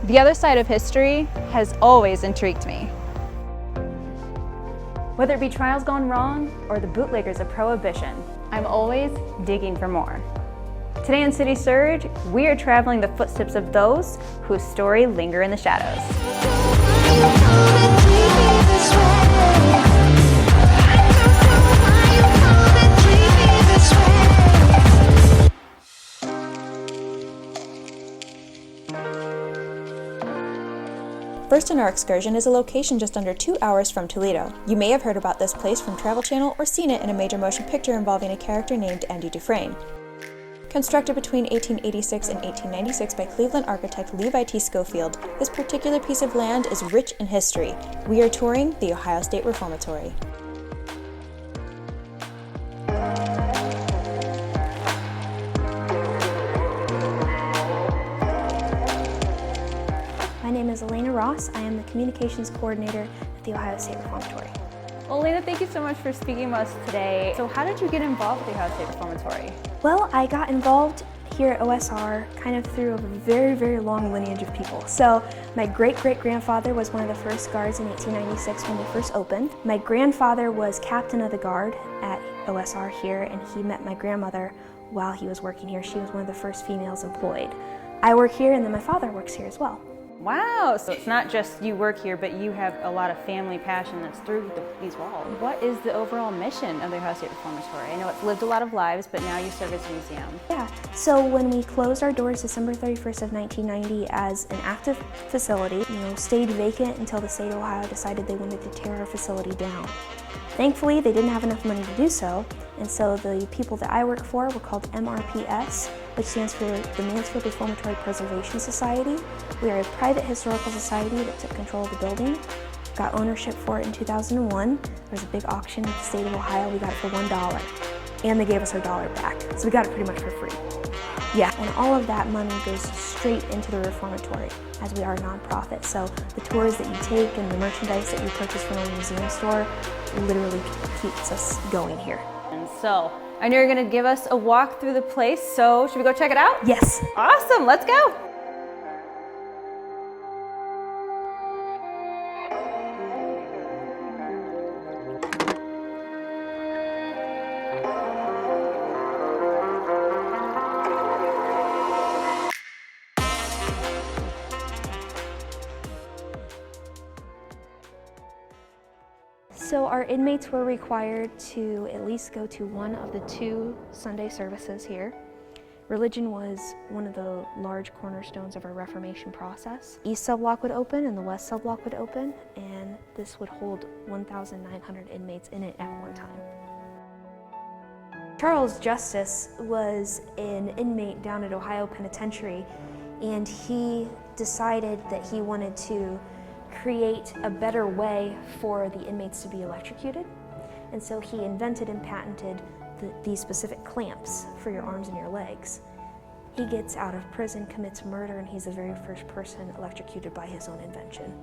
The other side of history has always intrigued me. Whether it be trials gone wrong or the bootleggers of Prohibition, I'm always digging for more. Today on City Surge, we are traveling the footsteps of those whose story linger in the shadows. First in our excursion is a location just under 2 hours from Toledo. You may have heard about this place from Travel Channel or seen it in a major motion picture involving a character named Andy Dufresne. Constructed between 1886 and 1896 by Cleveland architect Levi T. Schofield, this particular piece of land is rich in history. We are touring the Ohio State Reformatory. My name is Elena Ross. I am the Communications Coordinator at the Ohio State Reformatory. Well, Elena, thank you so much for speaking with us today. So how did you get involved with the Ohio State Reformatory? Well, I got involved here at OSR kind of through a very, very long lineage of people. So my great-great-grandfather was one of the first guards in 1896 when they first opened. My grandfather was captain of the guard at OSR here, and he met my grandmother while he was working here. She was one of the first females employed. I work here, and then my father works here as well. Wow, so it's not just you work here, but you have a lot of family passion that's through these walls. What is the overall mission of the Ohio State Reformatory? I know it's lived a lot of lives, but now you serve as a museum. Yeah, so when we closed our doors December 31st of 1990 as an active facility, stayed vacant until the state of Ohio decided they wanted to tear our facility down. Thankfully, they didn't have enough money to do so, and so the people that I work for were called MRPS, which stands for the Mansfield Reformatory Preservation Society. We are a private historical society that took control of the building, got ownership for it in 2001. There was a big auction in the state of Ohio. We got it for $1, and they gave us our dollar back, so we got it pretty much for free. Yeah, and all of that money goes straight into the reformatory, as we are a nonprofit. So the tours that you take and the merchandise that you purchase from our museum store literally keeps us going here. And so, I know you're going to give us a walk through the place, so should we go check it out? Yes. Awesome, let's go. So our inmates were required to at least go to one of the 2 Sunday services here. Religion was one of the large cornerstones of our Reformation process. East subblock would open and the west subblock would open, and this would hold 1,900 inmates in it at one time. Charles Justice was an inmate down at Ohio Penitentiary, and he decided that he wanted to create a better way for the inmates to be electrocuted. And so he invented and patented these specific clamps for your arms and your legs. He gets out of prison, commits murder, and he's the very first person electrocuted by his own invention.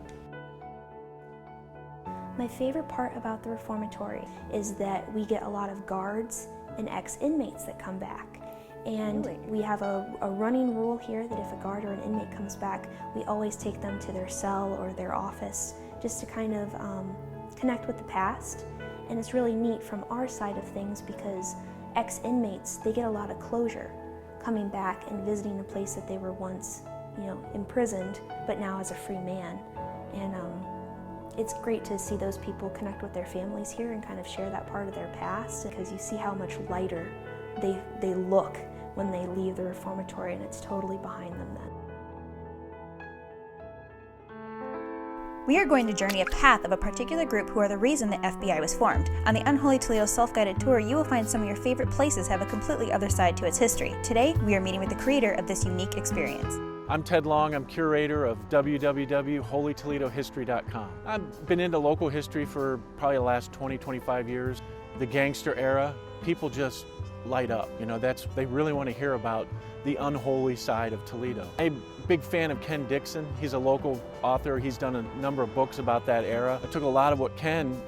My favorite part about the reformatory is that we get a lot of guards and ex-inmates that come back. And we have a running rule here that if a guard or an inmate comes back, we always take them to their cell or their office just to kind of connect with the past. And it's really neat from our side of things because ex-inmates, they get a lot of closure coming back and visiting a place that they were once, imprisoned, but now as a free man. And it's great to see those people connect with their families here and kind of share that part of their past, because you see how much lighter they look when they leave the reformatory, and it's totally behind them then. We are going to journey a path of a particular group who are the reason the FBI was formed. On the Unholy Toledo self-guided tour, you will find some of your favorite places have a completely other side to its history. Today, we are meeting with the creator of this unique experience. I'm Ted Long. I'm curator of www.holytoledohistory.com. I've been into local history for probably the last 20-25 years. The gangster era, people just light up. They really want to hear about the unholy side of Toledo. I'm a big fan of Ken Dixon. He's a local author. He's done a number of books about that era. I took a lot of what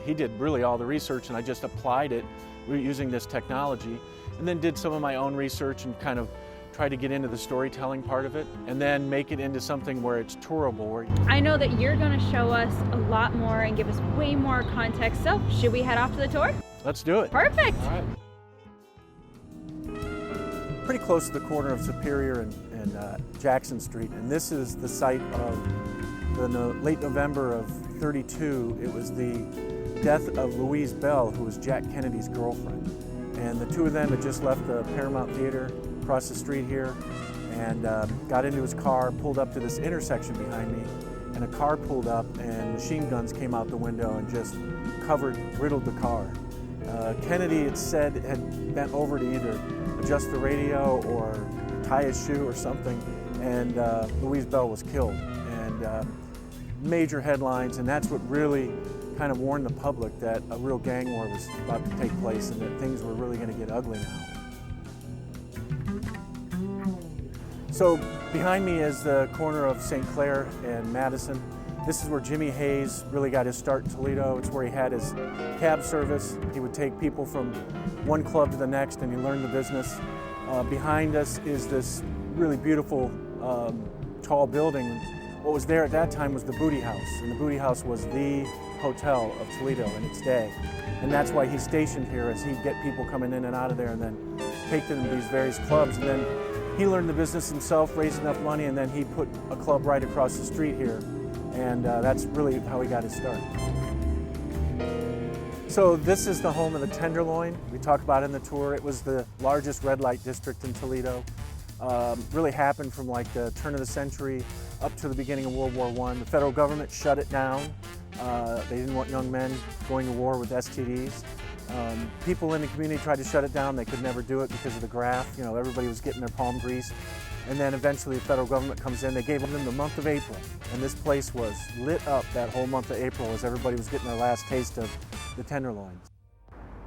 he did really all the research, and I just applied it using this technology, and then did some of my own research and kind of try to get into the storytelling part of it, and then make it into something where it's tourable. I know that you're going to show us a lot more and give us way more context, so should we head off to the tour? Let's do it. Perfect. All right. Pretty close to the corner of Superior and Jackson Street, and this is the site of the late November of '32. It was the death of Louise Bell, who was Jack Kennedy's girlfriend. And the two of them had just left the Paramount Theater across the street here and got into his car, pulled up to this intersection behind me, and a car pulled up and machine guns came out the window and just riddled the car. Kennedy, it said, had bent over to either adjust the radio or tie his shoe or something, and Louise Bell was killed. And major headlines, and that's what really kind of warned the public that a real gang war was about to take place and that things were really going to get ugly now. So behind me is the corner of St. Clair and Madison. This is where Jimmy Hayes really got his start in Toledo. It's where he had his cab service. He would take people from one club to the next and he learned the business. Behind us is this really beautiful tall building. What was there at that time was the Booty House, and the Booty House was the hotel of Toledo in its day. And that's why he's stationed here, as he'd get people coming in and out of there and then take them to these various clubs. And then he learned the business himself, raised enough money, and then he put a club right across the street here. And that's really how he got his start. So this is the home of the Tenderloin. We talk about it in the tour. It was the largest red light district in Toledo. Really happened from like the turn of the century up to the beginning of World War I. The federal government shut it down. They didn't want young men going to war with STDs. People in the community tried to shut it down. They could never do it because of the graft. You know, everybody was getting their palm greased. And then eventually the federal government comes in. They gave them the month of April. And this place was lit up that whole month of April as everybody was getting their last taste of the Tenderloins.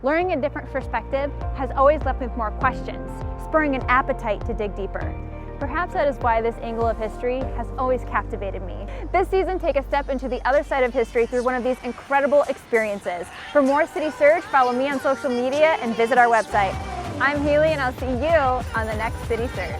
Learning a different perspective has always left me with more questions, spurring an appetite to dig deeper. Perhaps that is why this angle of history has always captivated me. This season, take a step into the other side of history through one of these incredible experiences. For more City Surge, follow me on social media and visit our website. I'm Haylie, and I'll see you on the next City Surge.